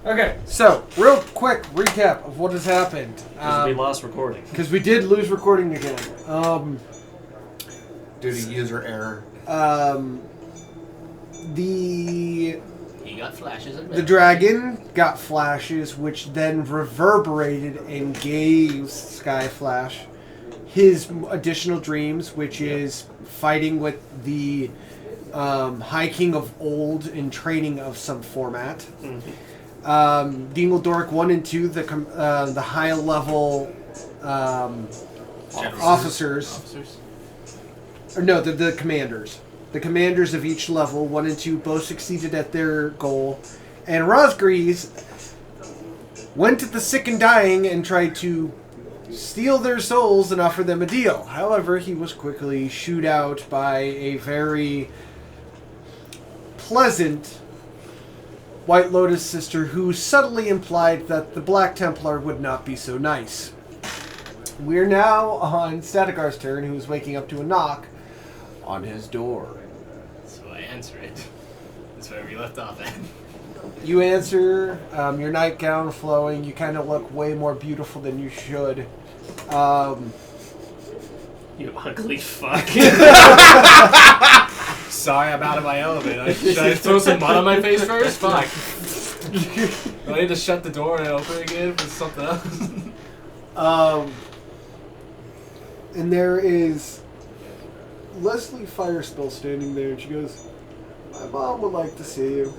Okay, so real quick recap of what has happened. Because we lost recording. Because we did lose recording again. Due to user error. He got flashes. The dragon got flashes, which then reverberated and gave Skyflash his additional dreams, which is fighting with the High King of Old in training of some format. Mm-hmm. Dingledork 1 and 2, the high level officers. Or no, the commanders. The commanders of each level, 1 and 2, both succeeded at their goal. And Rosgreaves went to the sick and dying and tried to steal their souls and offer them a deal. However, he was quickly shooed out by a very pleasant White Lotus sister who subtly implied that the Black Templar would not be so nice. We're now on Statigar's turn, who's waking up to a knock on his door. So I answer it. That's where we left off at. You answer, your nightgown flowing, you kind of look way more beautiful than you should. You ugly fuck. Sorry, I'm out of my element. Should I throw some mud on my face first? Fuck. Do I need to shut the door and open it again for something else? And there is Leslie Firespell standing there, and she goes, "My mom would like to see you."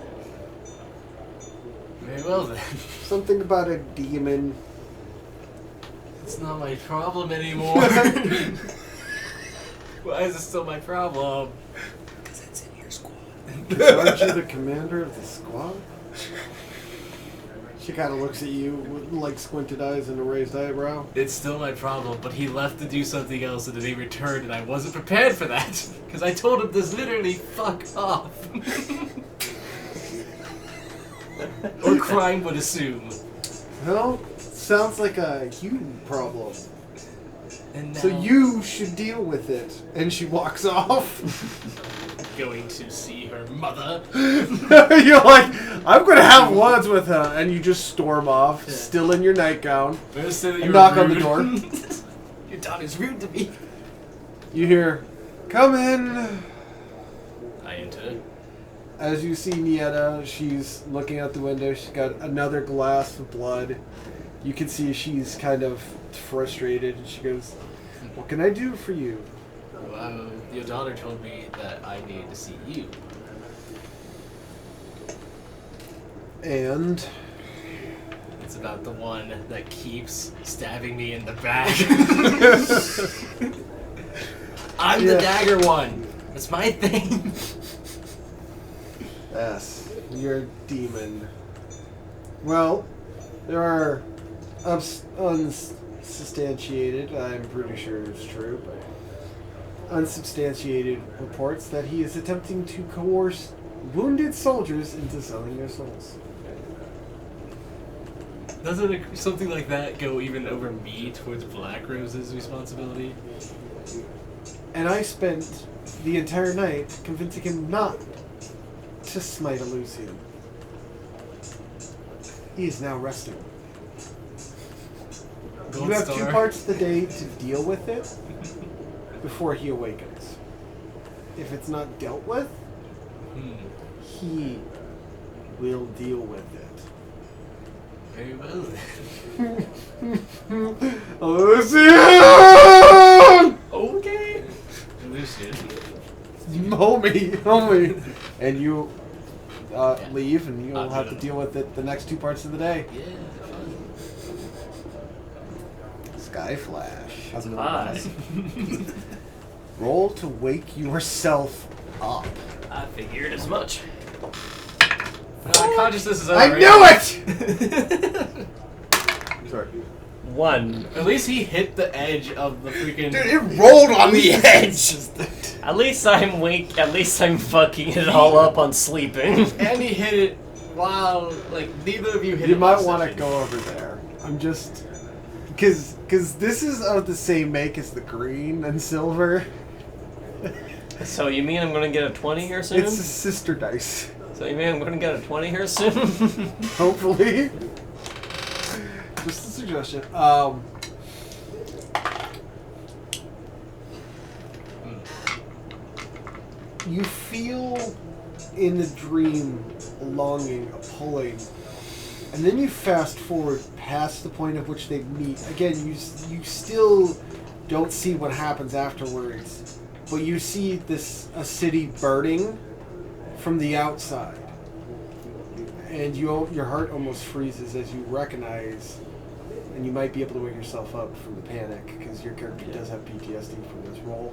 Very well then. Something about a demon. It's not my problem anymore. Why is it still my problem? Because it's in your squad. Aren't you the commander of the squad? She kind of looks at you with like squinted eyes and a raised eyebrow. It's still my problem, but he left to do something else and then he returned and I wasn't prepared for that. Because I told him to literally fuck off. Or crime would assume. Well, sounds like a you problem. And now So you should deal with it. And she walks off. going to see her mother. You're like, I'm going to have words with her. And you just storm off, still in your nightgown. And knock on the door. Your daughter's rude to me. You hear, "Come in." I enter. As you see Nieta, she's looking out the window. She's got another glass of blood. You can see she's kind of frustrated. She goes, "What can I do for you?" Well, your daughter told me that I needed to see you. And It's about the one that keeps stabbing me in the back. I'm the dagger one. That's my thing. yes, you're a demon. Well, there are unsubstantiated, I'm pretty sure it's true, but unsubstantiated reports that he is attempting to coerce wounded soldiers into selling their souls. Doesn't something like that go even over me towards Black Rose's responsibility? And I spent the entire night convincing him not to smite Elysium. He is now resting. Gold You have Star. 2 parts of the day to deal with it before he awakens. If it's not dealt with, he will deal with it. Very well then. Elysium! Okay. Lucian. Homie. And you leave, and you'll have to deal with it the next 2 parts of the day. Yeah, Skyflash. How's it going, Hi. guys? Roll to wake yourself up. I figured as much. Consciousness is over. I knew it! Sorry. 1. At least he hit the edge of the freaking... Dude, it rolled on the edge! At least I'm weak. At least I'm fucking it all up on sleeping. And he hit it while, like, neither of you hit it. You might while want to sleeping. go over there. I'm just... Because this is of the same make as the green and silver. So you mean I'm gonna get a 20 here soon? It's a sister dice. So you mean I'm gonna get a 20 here soon? Hopefully. Just a suggestion. You feel in the dream a longing, a pulling, and then you fast forward past the point at which they meet. Again, you still don't see what happens afterwards, but you see a city burning from the outside, and your heart almost freezes as you recognize, and you might be able to wake yourself up from the panic because your character does have PTSD from this roll.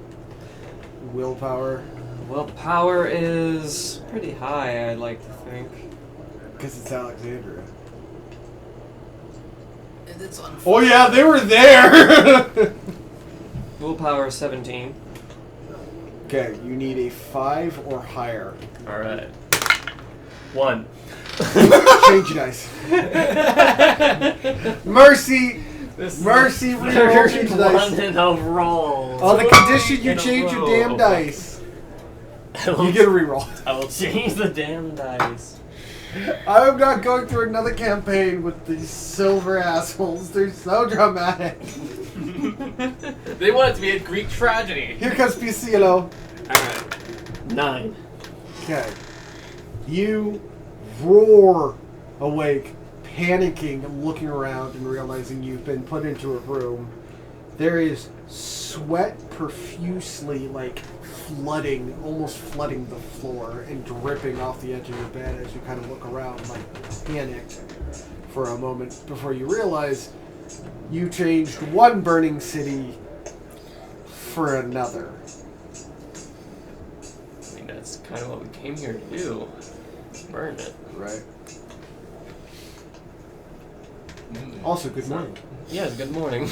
Willpower. Willpower is pretty high, I'd like to think. Because it's Alexandria. And it's on. Oh yeah, they were there! Willpower 17. Okay, you need a 5 or higher. Alright. 1. Change your dice. Mercy! Mercy, reroll change your dice. 1 in a roll. On the condition you In a change your row. damn dice. will, You get a reroll. I will change the damn dice. I'm not going through another campaign with these silver assholes. They're so dramatic. They want it to be a Greek tragedy. Here comes Piscillo. Alright. 9. Okay. You roar awake, panicking and looking around and realizing you've been put into a room. There is sweat profusely, like, flooding, almost flooding the floor and dripping off the edge of your bed as you kind of look around, like, panicked for a moment before you realize you changed one burning city for another. I mean, that's kind of what we came here to do. Burn it. Right. Also, good morning. Yes, good morning.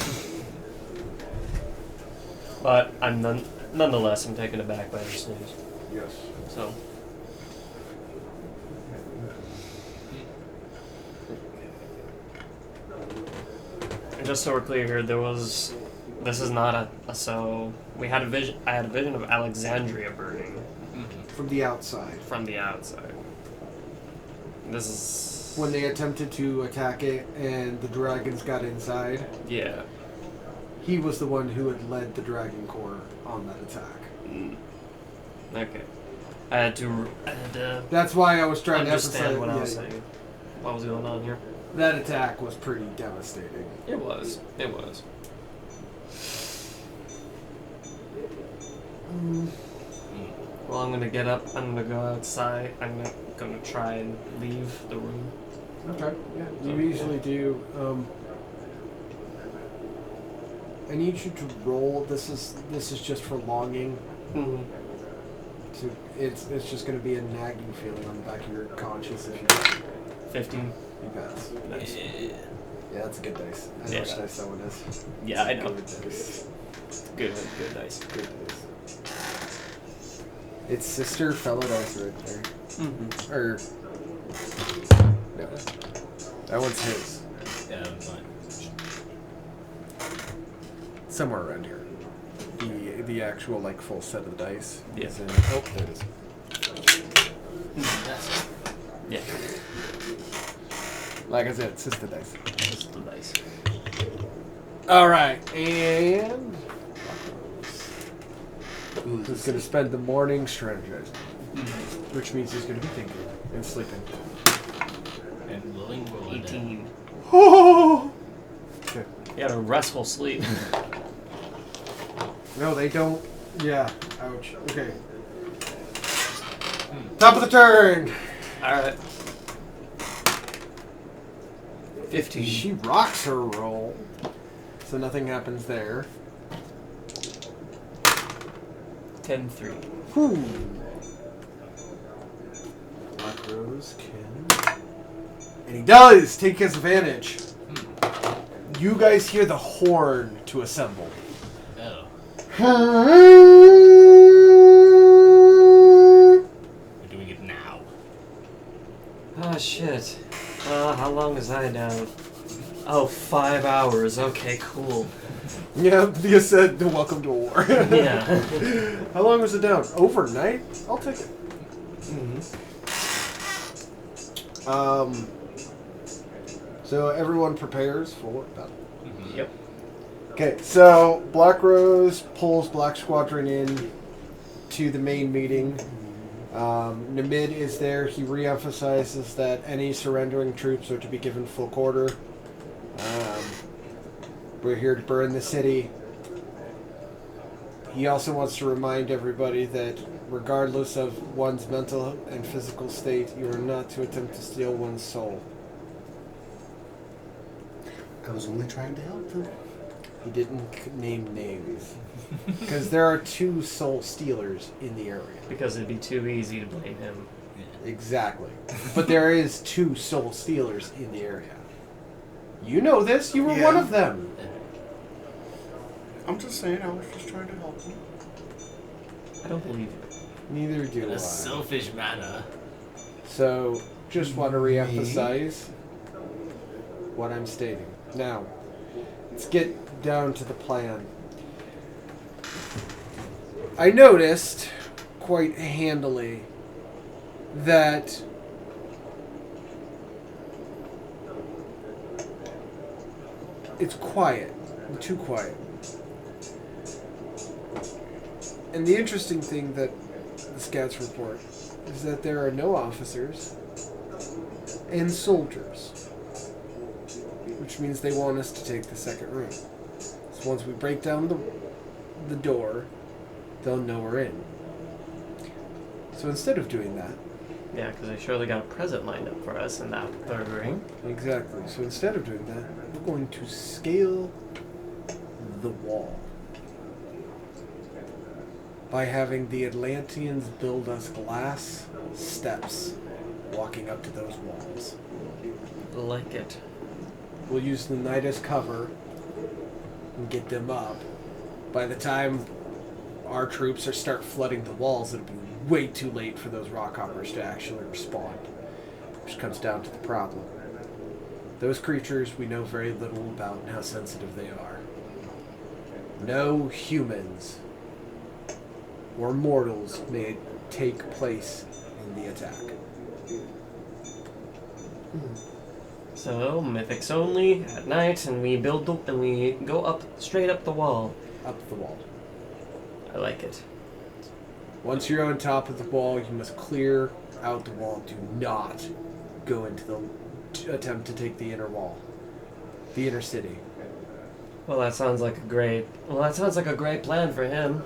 But I'm nonetheless, I'm taken aback by this news. Yes. So. And just so we're clear here, this is not so we had a vision. I had a vision of Alexandria burning From the outside. from the outside. This is When they attempted to attack it and the dragons got inside, yeah. he was the one who had led the Dragon Corps on that attack. Okay. I had to That's why I was trying to understand emphasize what I was saying. What was going on here? that attack was pretty devastating. It was. It was. Well, I'm gonna get up. I'm gonna go outside. I'm gonna try and leave the room. Okay. Yeah, you usually do. I need you to roll. This is just for longing. Mm-hmm. It's just going to be a nagging feeling on the back of your conscience if you 15. you pass. Nice. Yeah, that's a good dice. I know Yeah. which dice that one is. Yeah, I know. Good dice. Good dice. Good dice. Its sister fellow dice right there. Mm-hmm. Or no, that one's his. Yeah, I'm fine. Somewhere around here. The actual like full set of the dice. Yeah. Is in, oh, there it is. Yeah. Like I said, it's just the dice. Just the dice. All right, and who's going to spend the morning strategizing, which means he's going to be thinking and sleeping. And willing will 18. Oh! Okay. You had a restful sleep. No, they don't. Yeah. Ouch. Okay. Top of the turn. Alright. 15. She rocks her roll, so nothing happens there. 10-3. Whew. Black Rose can, and he does take his advantage. You guys hear the horn to assemble. Oh. What do we get now? Oh shit. How long is I down? Oh, 5 hours. Okay, cool. Yeah, Thea said, welcome to war. Yeah. How long was it down? Overnight? I'll take it. Mm-hmm. So everyone prepares for battle. Yep. Okay, so Black Rose pulls Black Squadron in to the main meeting. Namid is there. He reemphasizes that any surrendering troops are to be given full quarter. We're here to burn the city. He also wants to remind everybody that regardless of one's mental and physical state, you are not to attempt to steal one's soul. I was only trying to help them. He didn't name names. Because there are 2 soul stealers in the area. Because it'd be too easy to blame him. Exactly. But there is 2 soul stealers in the area. You know this. You were Yeah. one of them. I'm just saying, I was just trying to help them. I don't believe you. Neither In do a I. selfish manner. So, just want to reemphasize what I'm stating. Now, let's get down to the plan. I noticed quite handily that it's quiet, too quiet. And the interesting thing that the scouts report is that there are no officers and soldiers, which means they want us to take the second room. So once we break down the door, they'll know we're in. So instead of doing that, Yeah, because they surely got a present lined up for us in that third ring. exactly. So instead of doing that, we're going to scale the wall by having the Atlanteans build us glass steps walking up to those walls. Like it. We'll use the night as cover and get them up. By the time our troops start flooding the walls, it'll be way too late for those rockhoppers to actually respond. Which comes down to the problem. Those creatures we know very little about and how sensitive they are. No humans or mortals may take place in the attack. So mythics only at night, and we go up straight up the wall. Up the wall. I like it. Once you're on top of the wall, you must clear out the wall. Do not go into the attempt to take the inner wall, the inner city. Well, that sounds like a great plan for him.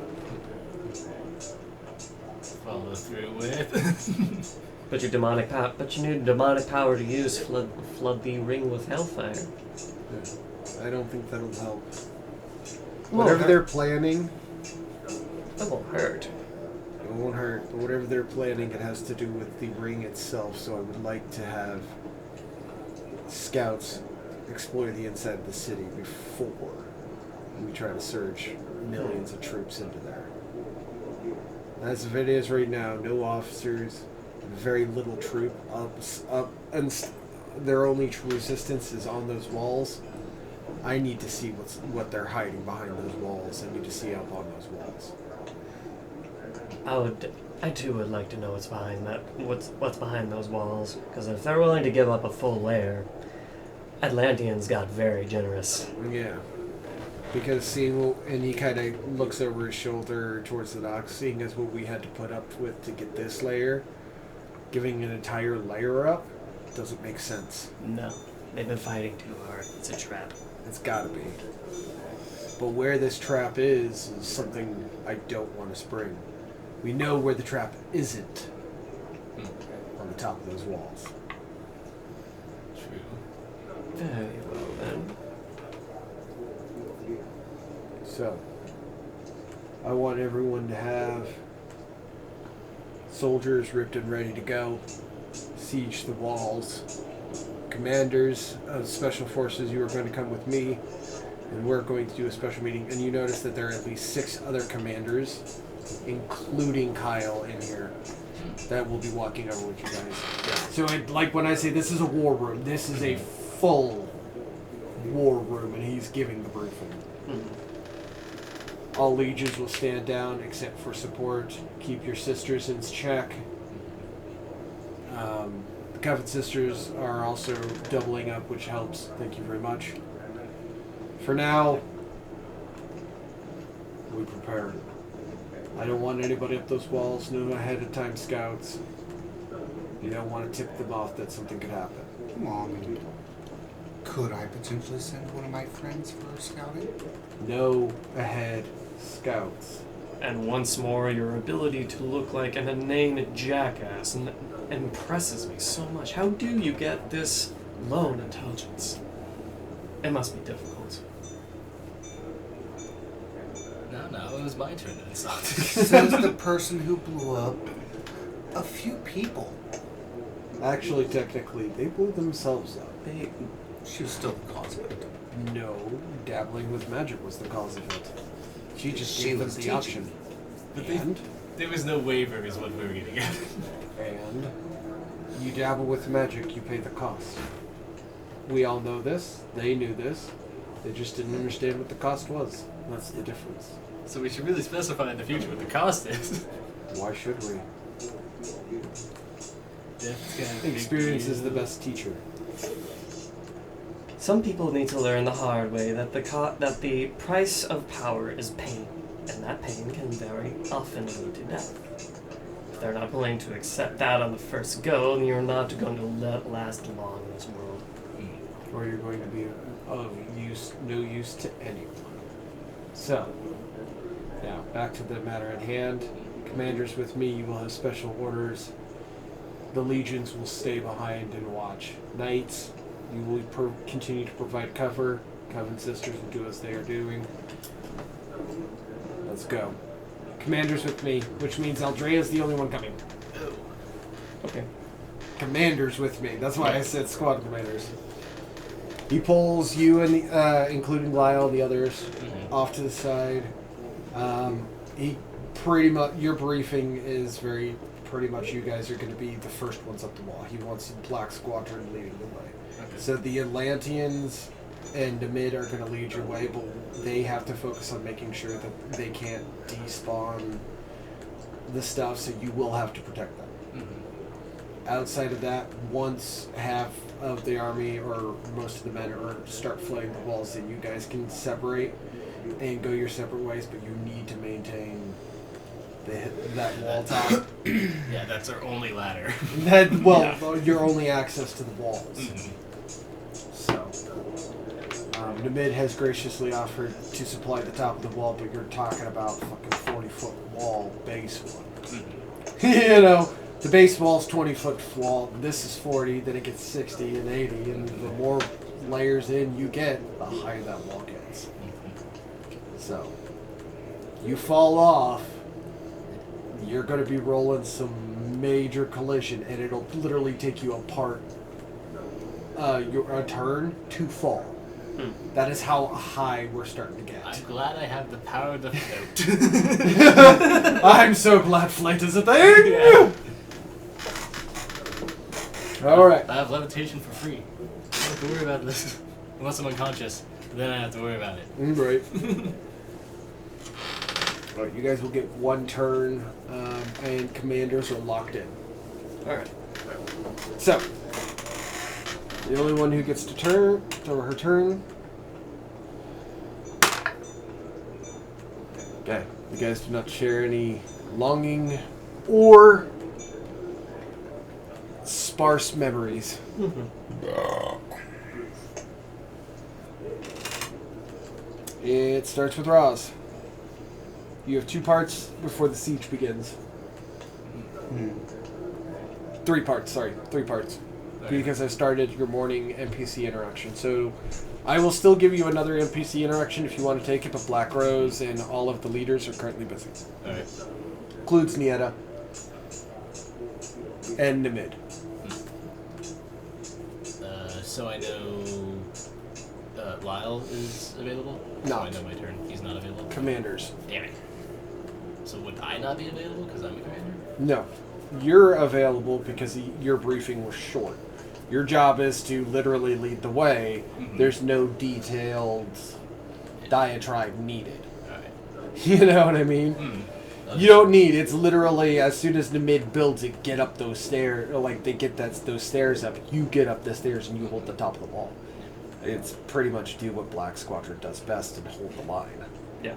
Follow through with. But you need demonic power to use flood the ring with hellfire. I don't think that'll help. Well, Whatever they're planning, That won't hurt. it won't hurt. But whatever they're planning, it has to do with the ring itself. So I would like to have scouts explore the inside of the city before we try to surge millions of troops into there. As of it is right now, no officers, very little troop up, and their only true resistance is on those walls. I need to see what they're hiding behind those walls. I need to see up on those walls. I too would like to know what's behind those walls. Because if they're willing to give up a full layer, Atlanteans got very generous. Yeah. Because seeing, and he kind of looks over his shoulder towards the docks, seeing as what we had to put up with to get this layer, giving an entire layer up doesn't make sense. No, they've been fighting too hard. It's a trap. It's gotta be. But where this trap is something I don't want to spring. We know where the trap isn't. On the top of those walls. True. Very well then. So, I want everyone to have soldiers ripped and ready to go, siege the walls. Commanders of special forces, you are going to come with me, and we're going to do a special meeting. And you notice that there are at least 6 other commanders, including Kyle in here, that will be walking over with you guys. So, like when I say this is a war room, this is a full war room, and he's giving the briefing. All legions will stand down except for support. Keep your sisters in check. The Coven Sisters are also doubling up, which helps. Thank you very much. For now, we prepare. I don't want anybody up those walls, no ahead of time scouts. You don't want to tip them off that something could happen. Well, I mean, could I potentially send one of my friends for scouting? No ahead scouts. And once more, your ability to look like an inane jackass impresses me so much. How do you get this low in intelligence? It must be difficult. No, it was my turn to insult. Says the person who blew up a few people. Actually, technically, they blew themselves up. She was still the cause of it. No, dabbling with magic was the cause of it. She just She gave them was the teaching. option. But And, there was no waiver, is what we were getting at. and you dabble with magic, you pay the cost. We all know this. They knew this. They just didn't understand what the cost was. That's the difference. So we should really specify in the future what the cost is. Why should we? Death's kind of a big Experience is the deal. best teacher. Some people need to learn the hard way that the price of power is pain, and that pain can very often lead to death. If they're not willing to accept that on the first go, then you're not going to last long in this world. Or you're going to be of no use to anyone. So, now back to the matter at hand. Commanders with me, you will have special orders. The legions will stay behind and watch. Knights, you will continue to provide cover. Coven Sisters will do as they are doing. Let's go. Commanders with me, which means Aldrea's the only one coming. Okay. Commanders with me. That's why I said squad commanders. He pulls you and including Lyle, the others, off to the side. He pretty much, your briefing is pretty much you guys are going to be the first ones up the wall. He wants the Black Squadron leading the way. Okay. So the Atlanteans and the mid are going to lead your way, but they have to focus on making sure that they can't despawn the stuff, so you will have to protect them. Outside of that, once half of the army or most of the men start flooding the walls, then you guys can separate and go your separate ways, but you need to maintain that wall top. Yeah, that's our only ladder. Your only access to the walls. So, Namid has graciously offered to supply the top of the wall, but you're talking about fucking 40-foot wall base one. You know, the base wall's 20-foot wall. This is 40, then it gets 60 and 80, and the more layers in you get, the higher that wall gets. So, you fall off, you're going to be rolling some major collision, and it'll literally take you apart a turn to fall. That is how high we're starting to get. I'm glad I have the power to float. I'm so glad flight is a thing! Yeah. Alright. I have levitation for free. I don't have to worry about this. Unless I'm unconscious. Then I have to worry about it. Right. Alright, you guys will get one turn, and commanders are locked in. Alright. So, the only one who gets to turn, or her turn. Okay, you guys do not share any longing or sparse memories. It starts with Roz. You have 2 parts before the siege begins. 3 parts, sorry. 3 parts. Okay. Because I started your morning NPC interaction. So I will still give you another NPC interaction if you want to take it, but Black Rose and all of the leaders are currently busy. Alright. Includes Nieta and Namid. So I know Lyle is available? So Not. I know my turn. He's not available? Commanders. Damn it. So would I not be available because I'm a commander? No. You're available because your briefing was short. Your job is to literally lead the way. There's no detailed diatribe needed. Alright. You know what I mean? You don't need. It's literally as soon as the mid builds it, get up those stairs. Or like they get those stairs up. You get up the stairs and you hold the top of the wall. It's pretty much do what Black Squadron does best and hold the line. Yeah.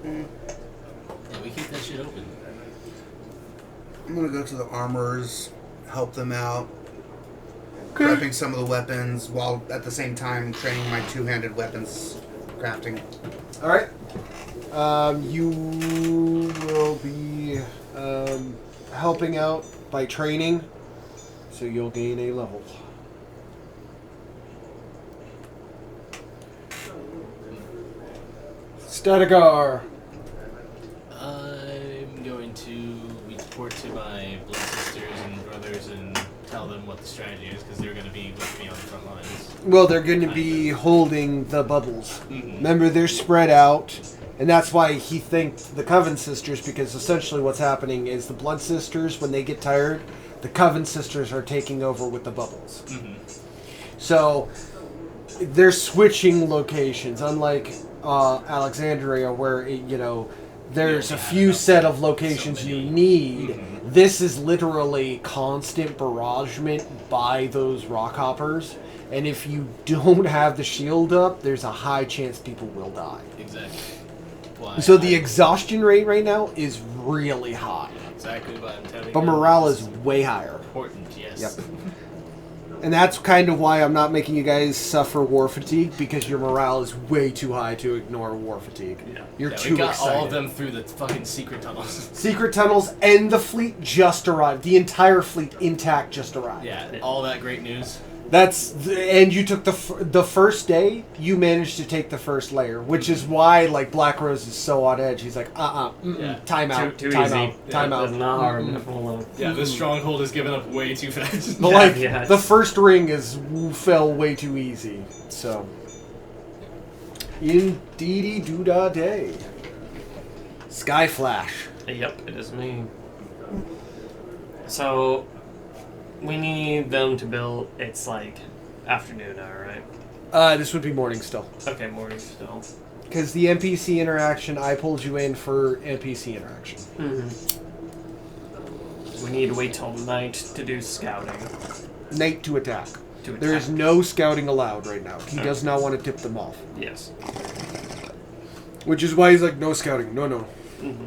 Yeah, we keep that shit open. I'm gonna go to the armorers, help them out, prepping some of the weapons while at the same time training my two-handed weapons crafting. All right. You will be helping out by training, so you'll gain a level. Statigar. I'm going to report to my blood sisters and brothers and tell them what the strategy is, because they're going to be with me on the front lines. Well, they're going to be holding the bubbles. Mm-hmm. Remember, they're spread out, and that's why he thanked the Coven Sisters, because essentially what's happening is the Blood Sisters, when they get tired, the Coven Sisters are taking over with the bubbles. Mm-hmm. So they're switching locations, unlike Alexandria, where there's Yeah, a we few have set of locations so you many. need. Mhm. This is literally constant barragement by those rock hoppers, and if you don't have the shield up, there's a high chance people will die. Exactly. Why So the I- exhaustion rate right now is really high, Exactly what I'm telling you. but morale is way higher. important, yes. Yep. And that's kind of why I'm not making you guys suffer war fatigue, because your morale is way too high to ignore war fatigue. Yeah. You're Yeah, too we got excited. all of them through the fucking secret tunnels. Secret tunnels and the fleet just arrived. The entire fleet intact just arrived. Yeah, all that great news. And you took the first day. You managed to take the first layer, which is why Black Rose is so on edge. He's like, Yeah. time out, Too time easy. out, time It's out. not hard enough. Hold on. Yeah, this stronghold is giving up way too fast. But Yeah, the it's- first ring fell way too easy. So, indeedy doodah day. Sky Flash. Yep, it is me. So, we need them to build. It's afternoon now, right? This would be morning still. Okay, morning still. Because the NPC interaction, I pulled you in for NPC interaction. Mm-hmm. We need to wait till night to do scouting. Night to attack. To attack. There is no scouting allowed right now. He does not want to tip them off. Yes. Which is why he's like, no scouting. No, no. Mm-hmm.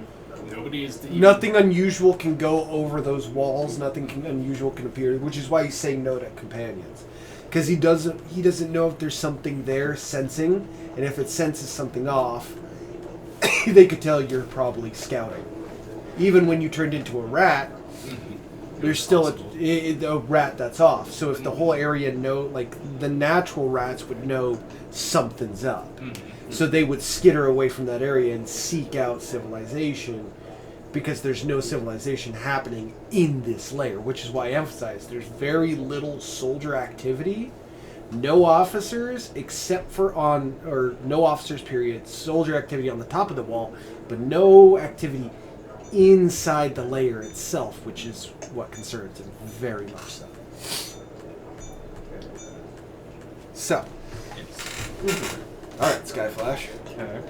Nobody is the Nothing unusual can go over those walls. Nothing unusual can appear. Which is why he's saying no to companions. Because he doesn't know if there's something there sensing. And if it senses something off, they could tell you're probably scouting. Even when you turned into a rat, there's still a rat that's off. So if the whole area the natural rats would know something's up. So they would skitter away from that area and seek out civilization, because there's no civilization happening in this layer, which is why I emphasize there's very little soldier activity. No officers, no officers, period. Soldier activity on the top of the wall, but no activity inside the layer itself, which is what concerns him very much so. So, all right, Sky Flash. Okay.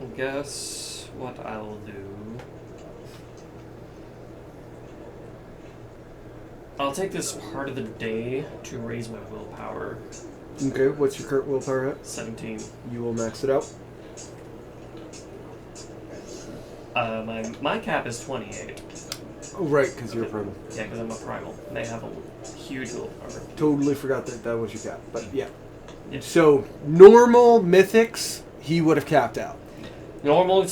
I guess what I'll do. I'll take this part of the day to raise my willpower. Okay, what's your current willpower at? 17. You will max it out. My cap is 28. Oh, right, because you're a primal. Yeah, because I'm a primal. And they have a huge willpower. Totally forgot that was your cap, but yeah. Yeah. So, normal mythics, he would have capped out. Normal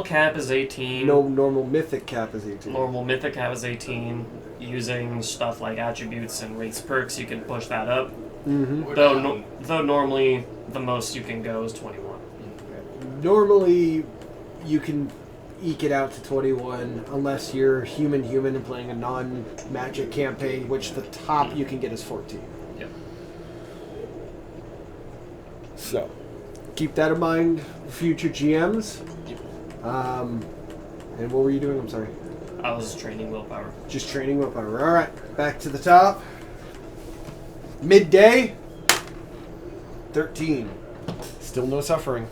cap is 18. No, normal mythic cap is 18. Normal mythic cap is 18. Using stuff like attributes and race perks, you can push that up. Mm-hmm. We're Though down. though normally the most you can go is 21. Normally, you can eke it out to 21 unless you're human and playing a non-magic campaign, which the top you can get is 14. Yep. So, keep that in mind, future GMs. And what were you doing? I'm sorry. I was training willpower. Just training willpower. All right, back to the top. Midday. 13. Still no suffering.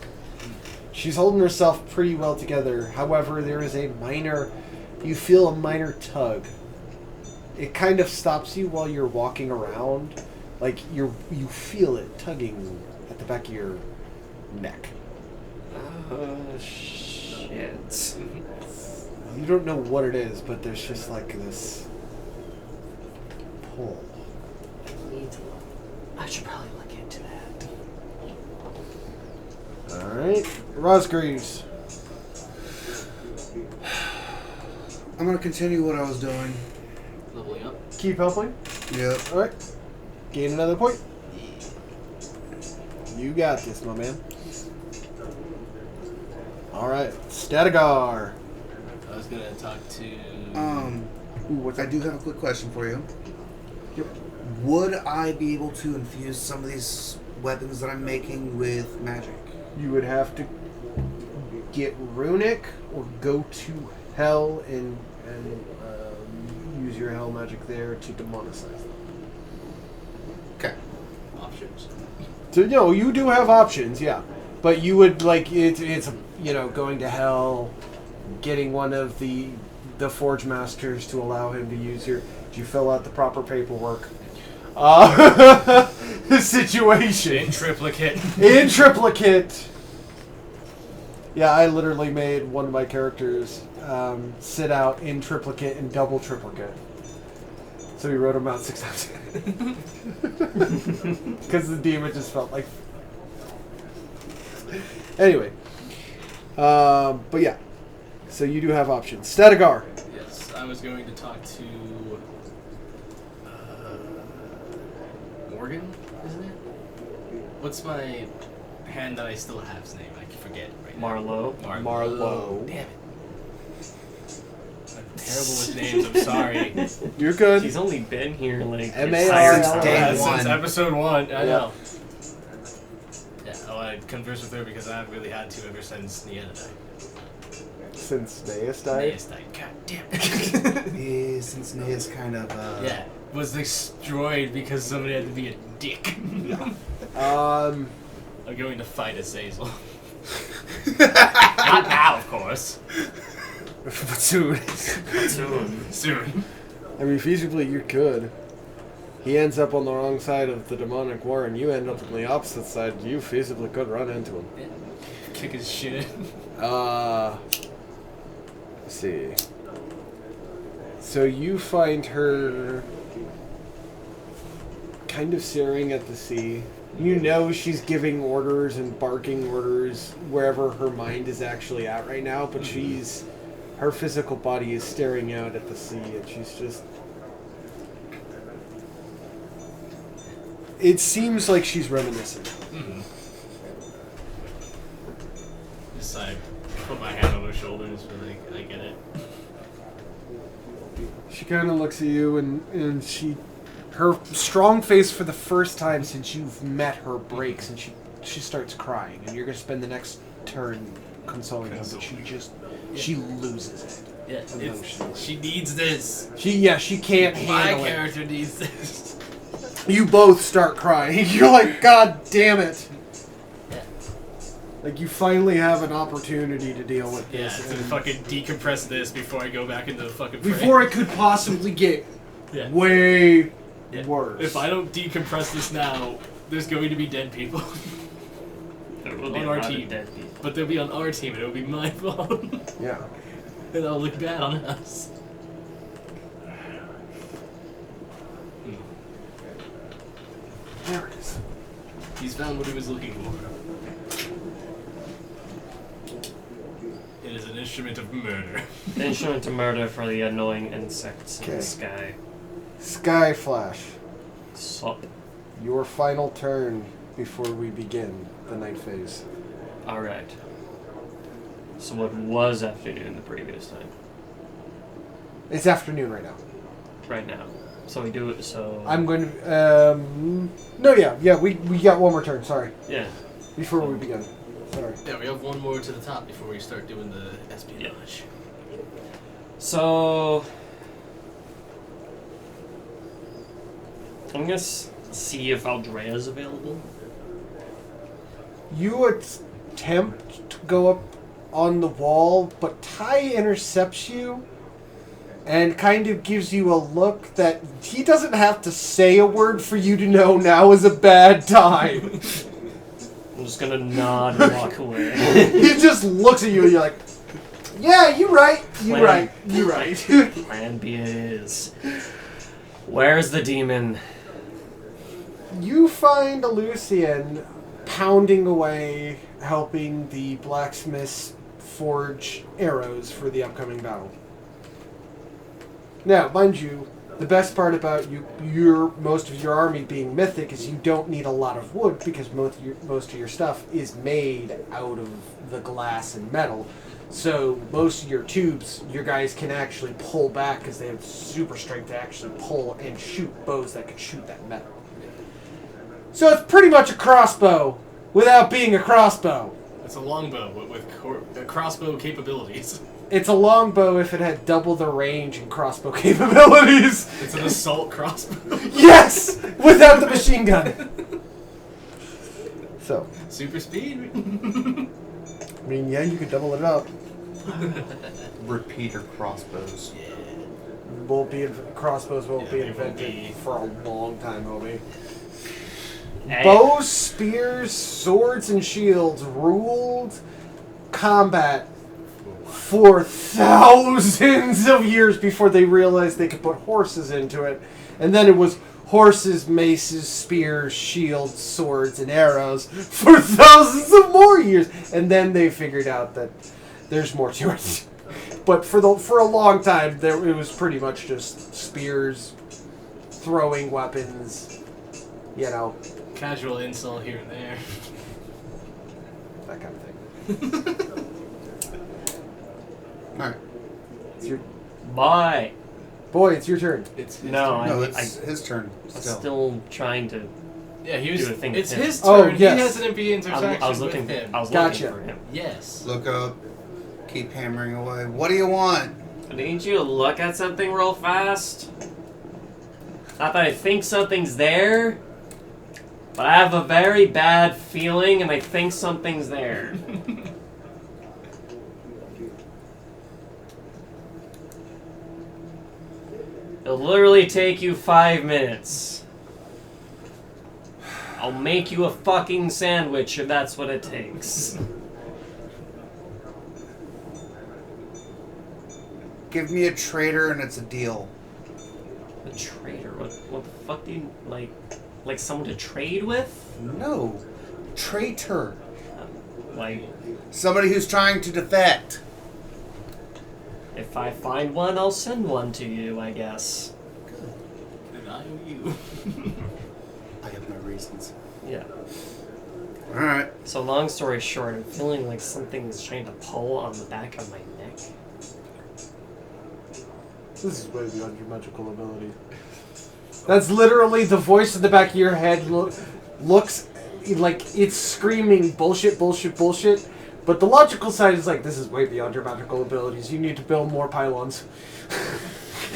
She's holding herself pretty well together. However, there is you feel a minor tug. It kind of stops you while you're walking around. Like, you feel it tugging at the back of your neck. Shit. You don't know what it is, but there's just like this pull. I should probably look into that. Alright. Rosgreaves. I'm gonna continue what I was doing. Leveling up. Keep helping. Yep. Alright. Gain another point. You got this, my man. Alright. Statigar. I was gonna talk to. Ooh, what's I that? do have a quick question for you. Yep. Would I be able to infuse some of these weapons that I'm making with magic? You would have to get runic or go to hell and use your hell magic there to demonicize them. Okay. Options. So no, you do have options, yeah. But you would like it's going to hell, getting one of the Forge Masters to allow him to use your. Did you fill out the proper paperwork? Situation. In triplicate. In triplicate. Yeah, I literally made one of my characters sit out in triplicate and double triplicate. So we wrote them out 6 times. Because the demon just felt like. Anyway. But yeah. So you do have options. Statigar. Yes, I was going to talk to Morgan, isn't it? What's my hand that I still have's name? I can forget right now. Marlowe. Marlowe. Damn it. I'm terrible with names, I'm sorry. You're good. She's only been here like the M.A.R. entire Since time. day Since one. episode 1, I Yeah. know. Yeah, I conversed with her because I haven't really had to ever since Nieta died. Since Naeus died. Naeus died, god damn it. Yeah, since Nea's kind of Yeah, was destroyed because somebody had to be a dick. Um. I'm going to fight Azazel. Not now, of course. But soon. Soon. I mean, feasibly you could. He ends up on the wrong side of the demonic war, and you end up on the opposite side. You feasibly could run into him. Yeah. Kick his shit. Let's see. So you find her kind of staring at the sea. You know she's giving orders and barking orders wherever her mind is actually at right now, but her physical body is staring out at the sea, and she's just. It seems like she's reminiscent. Mm-hmm. Just I put my hand on her shoulders, but I get it. She kind of looks at you, and her strong face for the first time since you've met her breaks, and she starts crying, and you're gonna spend the next turn consoling her, but she loses it. Yeah, Emotionally. she needs this. She can't My handle it. character needs this. You both start crying. You're like, God damn it! Yeah. Like you finally have an opportunity to deal with Yeah, this. to and fucking decompress this before I go back into the fucking fray. before it could possibly get Yeah. way Yeah. worse. If I don't decompress this now, there's going to be dead people. There will be On a our lot team. of dead people. But they'll be on our team and it'll be my fault. Yeah. And I'll look bad on us. There it is. He's found what he was looking for. It is an instrument of murder. Instrument to murder for the annoying insects in Okay. the sky. Sky Flash. Sup. Your final turn before we begin the night phase. Alright. So what was afternoon the previous time? It's afternoon right now. Right now. So we do it, so... I'm going to... we got one more turn, sorry. Yeah. Before we begin. Sorry. Yeah, we have one more to the top before we start doing the espionage. So... I'm gonna see if Aldrea's available. You attempt to go up on the wall, but Ty intercepts you and kind of gives you a look that he doesn't have to say a word for you to know now is a bad time. I'm just gonna nod and walk away. He just looks at you and you're like, yeah, you're right. You're right. You're right. Plan B it is. Where's the demon? You find Lucian pounding away, helping the blacksmiths forge arrows for the upcoming battle. Now, mind you, the best part about most of your army being mythic is you don't need a lot of wood because most of your stuff is made out of the glass and metal. So most of your tubes, your guys can actually pull back because they have super strength to actually pull and shoot bows that can shoot that metal. So it's pretty much a crossbow without being a crossbow. It's a longbow with crossbow capabilities. It's a longbow if it had double the range and crossbow capabilities. It's an assault crossbow. Yes! Without the machine gun. So, Super speed. I mean, yeah, you could double it up. Repeater crossbows. Crossbows won't be they won't invented be. for a long time, Obi. Hey. Bows, spears, swords, and shields ruled combat for thousands of years before they realized they could put horses into it. And then it was horses, maces, spears, shields, swords, and arrows for thousands of more years. And then they figured out that there's more to it. But for a long time, it was pretty much just spears, throwing weapons, you know, Casual insult here and there. that kind of thing. Alright. It's your Bye. boy. It's your turn. It's No, No, I it's his turn. I'm Still. still trying to. Yeah, he was. Do a thing It's with him. his Oh, turn. yes. He has an MP intersection I was looking. with him. I was Gotcha. looking for him. Yes. Look up. Keep hammering away. What do you want? I need you to look at something real fast. Not that I think something's there, but I have a very bad feeling, and I think something's there. It'll literally take you 5 minutes. I'll make you a fucking sandwich if that's what it takes. Give me a traitor and it's a deal. A traitor? What the fuck do you like? Like someone to trade with? No. Traitor. Like, Somebody who's trying to defect. if I find one, I'll send one to you, I guess. And I owe you. I have my reasons. Yeah. Alright. So long story short, I'm feeling like something's trying to pull on the back of my neck. This is way beyond your magical ability. That's literally the voice in the back of your head looks like it's screaming bullshit, bullshit, bullshit. But the logical side is like, this is way beyond your magical abilities. You need to build more pylons.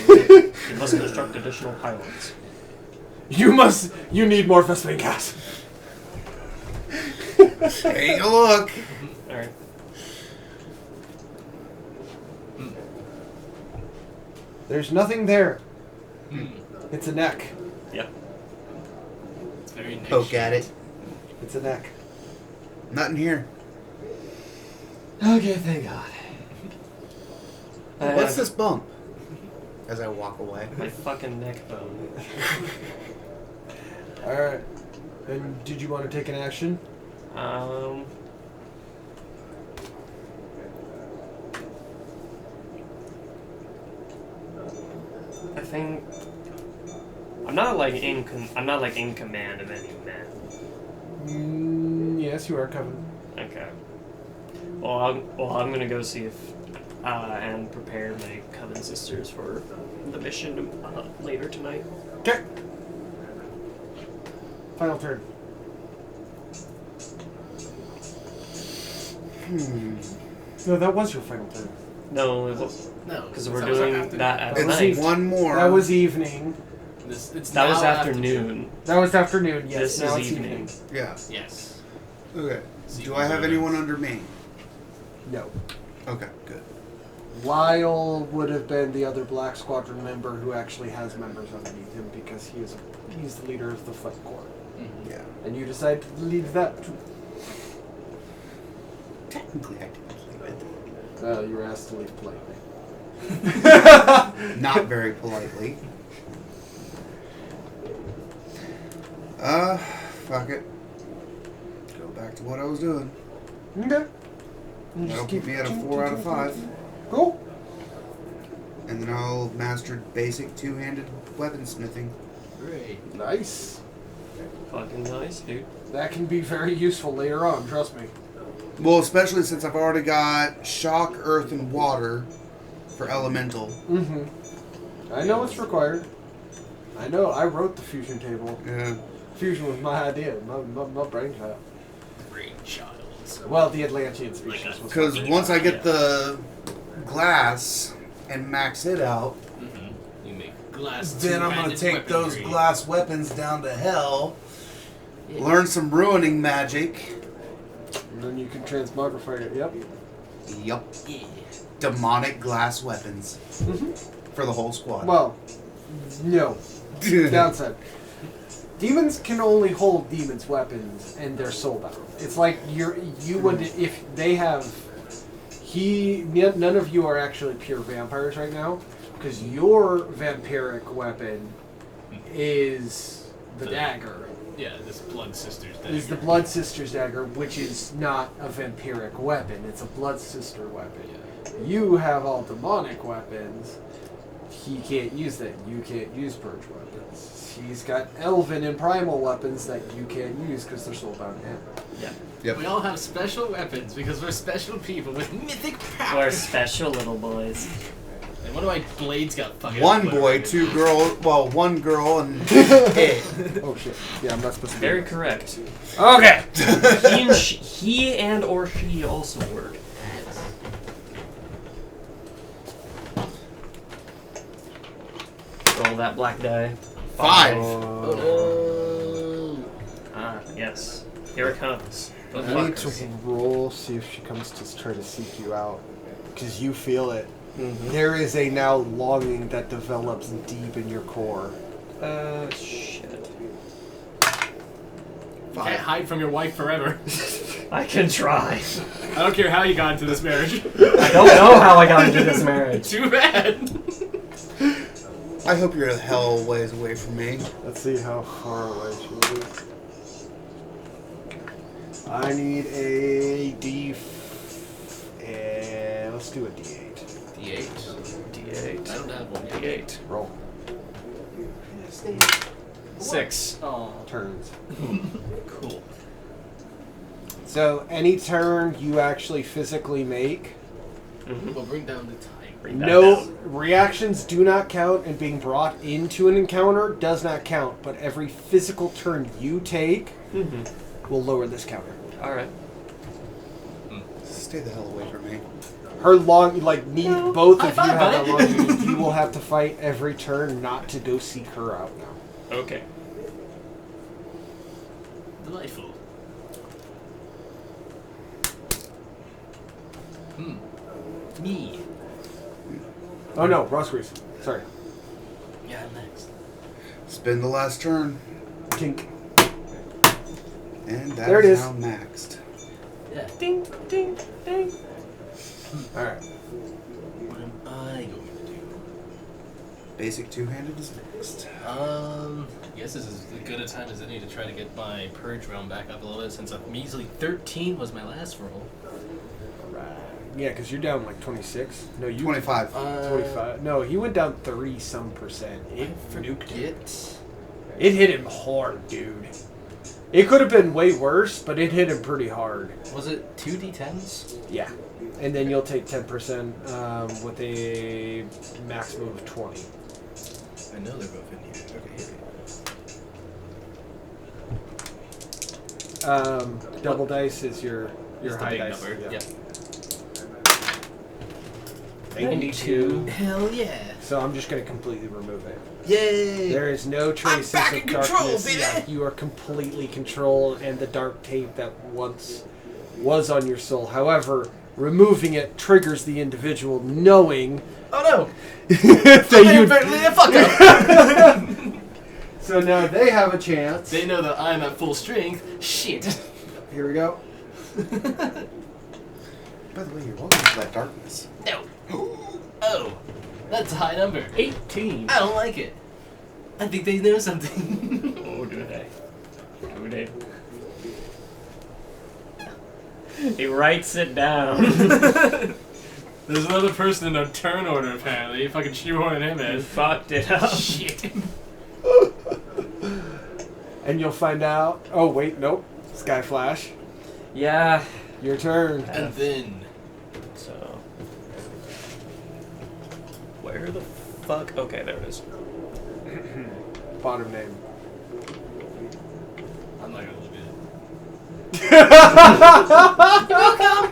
You must construct additional pylons. You need more Vespene gas. Take a look. Alright. There's nothing there. Hmm. It's a neck. Yep. It's very nice. Poke at it. It's a neck. Nothing here. Okay, thank God. What's this bump? As I walk away. My fucking neck bone. Alright. And did you want to take an action? I think I'm not like in command of any men. Yes, you are, Coven. Okay. Well, I'm gonna go see if and prepare my coven sisters for the mission later tonight. Okay. Final turn. No, that was your final turn. No, it was No, because we're that was doing after- that at That was night. One more. That was evening. It's That was now afternoon. That was afternoon, yes. This now is it's evening. Yeah. Yes. Okay. See Do who's I have over. anyone under me? No. Okay, good. Lyle would have been the other Black Squadron member who actually has members underneath him because he's the leader of the Foot Corps. Mhm. Yeah. And you decide to leave that too. Technically, I didn't leave it. Well, you were asked to leave politely. Not very politely. Fuck it. Go back to what I was doing. Okay. That'll keep me at a 4 out of 5. Cool. And then I'll master basic two-handed weaponsmithing. Great. Nice. Fucking nice, dude. That can be very useful later on, trust me. Well, especially since I've already got shock, earth, and water for elemental. Mm-hmm. I know it's required. I know, I wrote the fusion table. Yeah. Fusion was my idea, my brainchild. Brainchild. Well, the Atlantean species was Because my once I brainchild. get the glass and max it out, Mm-hmm. You make glass. then I'm going to take those weaponry. glass weapons down to hell, learn some ruining magic. And then you can transmogrify it, yep. Yup. Yeah. Demonic glass weapons Mm-hmm. for the whole squad. Well, no. Downside. Demons can only hold demons' weapons, and they're soulbound. It's like you would if they have. None of you are actually pure vampires right now, because your vampiric weapon is the dagger. Yeah, this Blood Sisters dagger. Is the Blood Sister's dagger, which is not a vampiric weapon. It's a Blood Sister weapon. Yeah. You have all demonic weapons. He can't use that. You can't use purge weapons. He's got elven and primal weapons that you can't use because they're soulbound to him. Yeah. Yep. We all have special weapons because we're special people with mythic We're powers. special little boys. And one of my blades got fucking. One boy, two girl. Well, one girl and it. Oh shit! Yeah, I'm not supposed to. Very correct. Okay. He and or she also work. Roll that black die. 5. Oh no. Ah, yes. Here it comes. But I need fuck. to roll, see if she comes to try to seek you out, because you feel it. Mm-hmm. There is a now longing that develops deep in your core. Shit. You can't hide from your wife forever. I can try. I don't care how you got into this marriage. I don't know how I got into this marriage. Too bad. I hope you're a hell ways away from me. Let's see how far away she is. I need a D. Let's do a D8. D8. D8. I don't have one yet. D8. Roll. 6. Oh, Turns. cool. So any turn you actually physically make, Mm-hmm. We'll bring down the time. no reactions do not count, and being brought into an encounter does not count. But every physical turn you take Mm-hmm. will lower this counter. Alright. Stay the hell away from me. Her long, like, both of you High five, have a buddy. long. You will have to fight every turn not to go seek her out now. Okay. Delightful. Me. Oh no, Ross Grease. Sorry. Yeah, next. Spend the last turn. Tink. And There it that is is. now maxed. Yeah. Ding, ding, ding. Alright. What am I going to do? Basic two-handed is next. I guess this is as good a time as any to try to get my purge realm back up a little bit since a measly 13 was my last roll. Yeah, because you're down like 26. No, you 25. 25. No, he went down 30-some%. It nuked him. Forget. It hit him hard, dude. It could have been way worse, but it hit him pretty hard. Was it 2d10s? Yeah. And then you'll take 10% with a maximum of 20. I know they're both in here. Okay, here. Double dice is your It's the high big dice. number. Yeah. Yep. 92. Hell yeah. So I'm just going to completely remove it. Yay. There is no traces back of in control, darkness. baby! Yeah, you are completely controlled, and the dark tape that once was on your soul. However, removing it triggers the individual knowing Oh no. that you. Fuck up. So now they have a chance. They know that I'm at full strength. Shit. Here we go. By the way, you're welcome to that darkness. No. Oh. That's a high number. 18. I don't like it. I think they know something. Oh, do they? Do they? He writes it down. There's another person in a turn order apparently. Fucking shoehorning him You in. fucked it up. Shit. And you'll find out. Oh, wait, nope. Sky Flash. Yeah. Your turn. And then. So. Where the fuck? Okay, there it is. Bottom name. I'm not gonna look at it.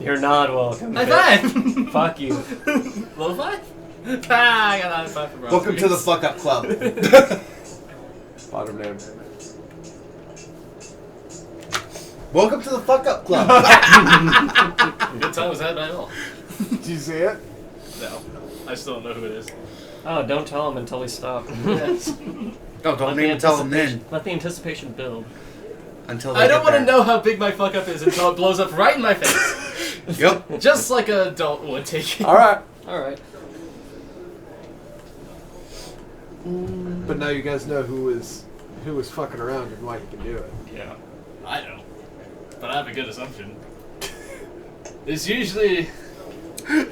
You're not welcome. High bitch. five. Fuck you. Low five? Ah, I got a high five for Rob. Welcome to the fuck up club. Bottom name. Welcome to the fuck up club. Good time was had by all. Did you see it? No. I still don't know who it is. Oh, don't tell him until we stop. No, don't even tell them then. Let the anticipation build. Until they I don't get want to there. know how big my fuck up is until it blows up right in my face. Yep. Just like an adult would take it. All right. Alright. But now you guys know who was fucking around and why you can do it. Yeah. I don't. But I have a good assumption. There's usually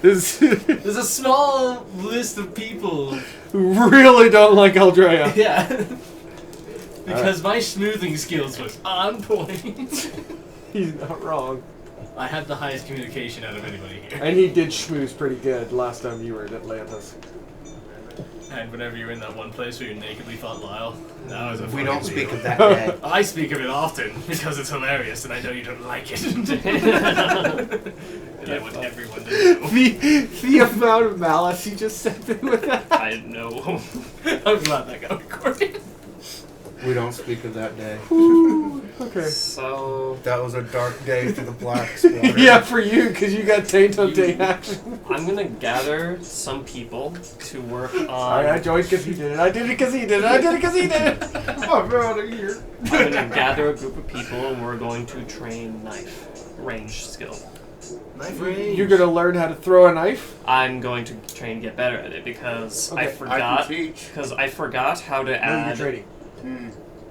This There's a small list of people. really don't like Eldrea. Yeah. Because my smoothing skills was on point. He's not wrong. I had the highest communication out of anybody here. And he did schmooze pretty good last time you were in Atlantis. And whenever you're in that one place where you nakedly fought Lyle, that was a We fucking don't speak deal. of that day. I speak of it often because it's hilarious and I know you don't like it. And I want everyone to know. The amount of malice he just sent me with that. I know. I'm glad that got recorded. We don't speak of that day. Okay. So, That was a dark day for the Black Squadron. Yeah, for you, because you got Taint on Taint action. I'm gonna gather some people to work on. I joined because he did it. I did it because he did it. I did it because he did it. I'm out of here. I'm gonna gather a group of people and we're going to train knife range skill. Knife range. You're gonna learn how to throw a knife. I'm going to try and get better at it because I Okay, I forgot. can teach. Because I forgot how to No, you're add. trading.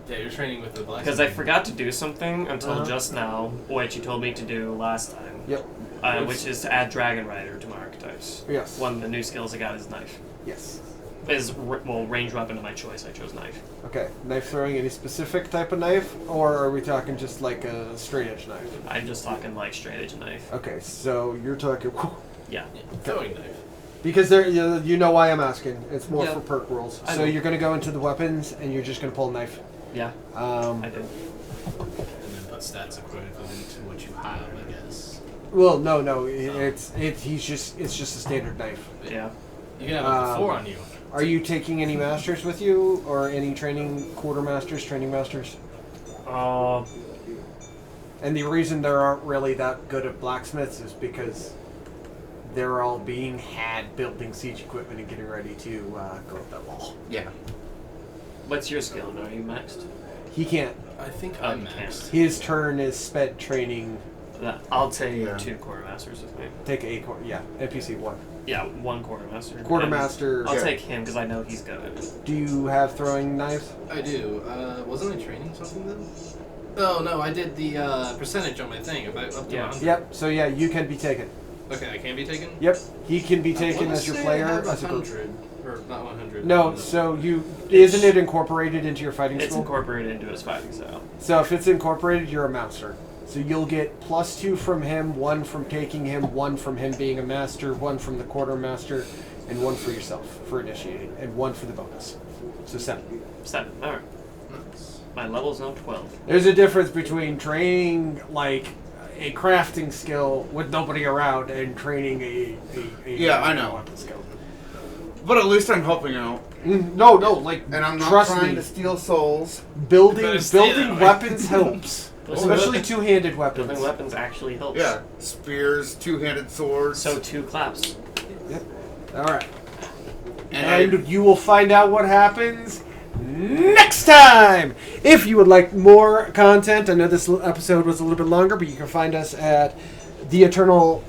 Yeah, you're training with the black. Because I forgot to do something until Uh-huh. just now, which you told me to do last time. Yep. Which is to add Dragon Rider to my archetypes. Yes. One of the new skills I got is knife. Yes. Range weapon of my choice. I chose knife. Okay. Knife throwing. Any specific type of knife, or are we talking just like a straight edge knife? I'm just talking like straight edge knife. Okay. So you're talking. Yeah. throwing knife. Because there, you know why I'm asking. It's more Yeah. for perk rules. I So know. you're gonna go into the weapons, and you're just gonna pull a knife. Yeah. I did. And then put stats equivalent to what you have, I guess. Well, no. It's just a standard knife. Yeah. You can have up to 4 on you. Are you taking any masters with you, or any training quartermasters, training masters? And the reason there aren't really that good at blacksmiths is because they're all being had building siege equipment and getting ready to go up that wall. Yeah. What's your skill? Are you maxed? He can't. I think Oh, I'm you can't. maxed. His turn is spent training. I'll take Yeah. 2 quartermasters with me. Take a NPC 1. Yeah, 1 quartermaster. Quartermaster. And I'll Yeah. take him because I know he's good at it. Do you have throwing knives? I do. Wasn't I training something then? Oh no, I did the percentage on my thing. About up to Yeah. 100. Yep. So yeah, you can be taken. Okay, I can be taken. Yep. He can be I taken wanna as your say I player. have As a group. 100 or not 100. No. So isn't it incorporated into your fighting It's school? incorporated into his fighting style. So if it's incorporated, you're a master. So you'll get +2 from him, 1 from taking him, 1 from him being a master, 1 from the quartermaster, and 1 for yourself for initiating, and 1 for the bonus. So 7. 7. Alright. Nice. My level's now 12. There's a difference between training like a crafting skill with nobody around and training a Yeah, I know. weapon skill. But at least I'm helping out. No, like, And I'm not trust trying me, to steal souls. building Better stay that way. weapons helps, especially two-handed weapons. Building weapons actually helps. Yeah. Spears, two-handed swords. So 2 claps. All right, and and you will find out what happens next time. If you would like more content, I know this episode was a little bit longer, but you can find us at the Eternal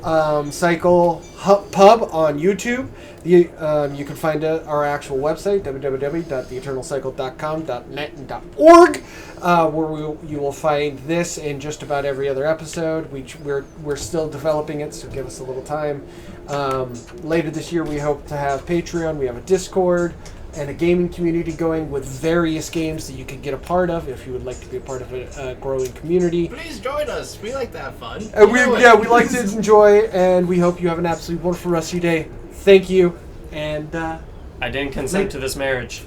Cycle Pub on YouTube. You can find our actual website, www.theeternalcycle.com.net and .org, where you will find this and just about every other episode. We're still developing it, so give us a little time. Later this year, we hope to have Patreon. We have a Discord and a gaming community going with various games that you can get a part of if you would like to be a part of a growing community. Please join us. We like to have fun. We like to enjoy, and we hope you have an absolutely wonderful rest of your day. Thank you, and I didn't consent to this marriage.